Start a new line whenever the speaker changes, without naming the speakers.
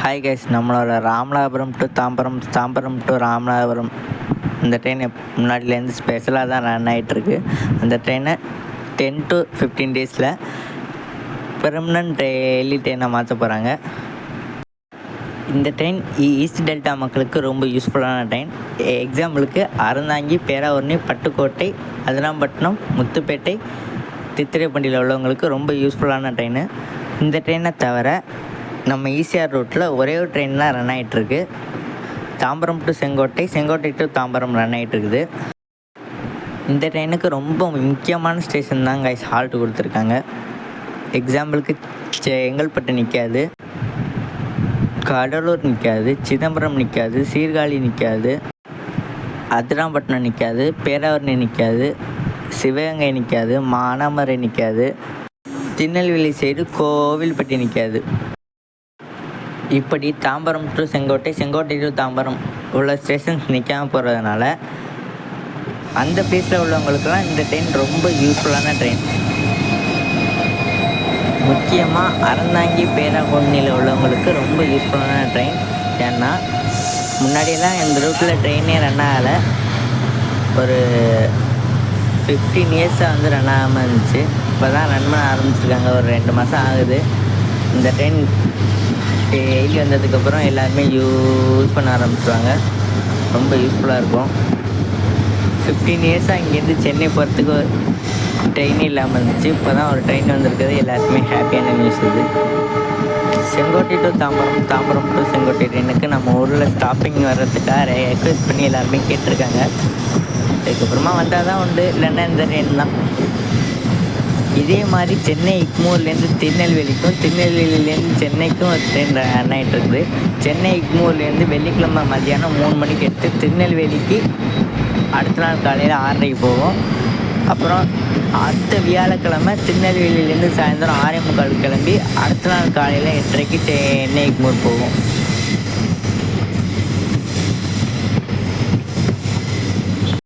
Hi guys, நம்மளோட Ramanathapuram to Tambaram, Tambaram to Ramanathapuram இந்த train முன்னாடிலேருந்து ஸ்பெஷலாக தான் ரன் ஆகிட்டுருக்கு. அந்த ட்ரெயினை 10 to 15 டேஸில் பெர்மனன்ட் டெய்லி ட்ரெயினை மாற்ற போகிறாங்க. இந்த ட்ரெயின் ஈஸ்ட் டெல்டா மக்களுக்கு ரொம்ப யூஸ்ஃபுல்லான ட்ரெயின். எக்ஸாம்பிளுக்கு அறந்தாங்கி, பேராவூரணி, பட்டுக்கோட்டை, அதிராம்பட்டினம், முத்துப்பேட்டை, தித்திரைப்பண்டியில் உள்ளவங்களுக்கு ரொம்ப யூஸ்ஃபுல்லான ட்ரெயின். இந்த ட்ரெயினை தவிர நம்ம ஈசிஆர் ரூட்டில் ஒரே ஒரு ட்ரெயின் தான் ரன் ஆகிட்டுருக்கு. Tambaram to Sengottai, Sengottai to Tambaram run ஆகிட்டுருக்குது. இந்த ட்ரெயினுக்கு ரொம்ப முக்கியமான ஸ்டேஷன் தான் கைஸ் ஹால்ட்டு கொடுத்துருக்காங்க. எக்ஸாம்பிளுக்கு செங்கல்பட்டு நிற்காது, கடலூர் நிற்காது, சிதம்பரம் நிற்காது, சீர்காழி நிற்காது, அதிராம்பட்டினம் நிற்காது, பேராவூரணி நிற்காது, சிவகங்கை நிற்காது, மானாமரை நிற்காது, திருநெல்வேலி சைடு கோவில்பட்டி நிற்காது. இப்படி தாம்பரம் டு செங்கோட்டை, செங்கோட்டை டு தாம்பரம் உள்ள ஸ்டேஷன்ஸ் நிற்காமல் போகிறதுனால அந்த பிளேஸில் உள்ளவங்களுக்கெல்லாம் இந்த ட்ரெயின் ரொம்ப யூஸ்ஃபுல்லான ட்ரெயின். முக்கியமாக அறந்தாங்கி, பேராவூரணியில் உள்ளவங்களுக்கு ரொம்ப யூஸ்ஃபுல்லான ட்ரெயின். ஏன்னா முன்னாடியெல்லாம் இந்த ரூட்டில் ட்ரெயினே ரன் ஆகலை. ஒரு 15 இயர்ஸாக வந்து ரன் ஆகாமல் இருந்துச்சு. இப்போ தான் ரன் பண்ண ஆரம்பிச்சிருக்காங்க. ஒரு 2 மாதம் ஆகுது. இந்த ட்ரெயின் டெய்லி வந்ததுக்கப்புறம் எல்லாருமே யூஸ் பண்ண ஆரம்பிச்சுருவாங்க. ரொம்ப யூஸ்ஃபுல்லாக இருக்கும். 15 இயர்ஸாக இங்கேருந்து சென்னை போகிறதுக்கு ட்ரெயினே இல்லாமல் இருந்துச்சு. இப்போ தான் ஒரு ட்ரெயின் வந்திருக்கிறது எல்லாருக்குமே ஹாப்பியான நியூஸ் இது. செங்கோட்டை டு தாம்பரம், தாம்பரம் டு செங்கோட்டை ட்ரெயினுக்கு நம்ம ஊரில் ஸ்டாப்பிங் வர்றதுக்காக ரெக்வெஸ்ட் பண்ணி எல்லாருமே கேட்டிருக்காங்க. அதுக்கப்புறமா வந்தால் தான் உண்டு, இல்லைன்னா இந்த ட்ரெயின் தான். இதே மாதிரி சென்னை இக்மூர்லேருந்து திருநெல்வேலிக்கும், திருநெல்வேலியிலேருந்து சென்னைக்கும் ஒரு ட்ரெயின் ரன் ஆகிட்டுருக்குது. சென்னை இக்மூர்லேருந்து வெள்ளிக்கிழமை மதியானம் 3 மணிக்கு எடுத்து திருநெல்வேலிக்கு அடுத்த நாள் காலையில் 6:30 போகும். அப்புறம் அடுத்த வியாழக்கிழமை திருநெல்வேலியிலேருந்து சாயந்தரம் 6:45 கிளம்பி அடுத்த நாள் காலையில் 8:30 சென்னை இக்மூர் போகும்.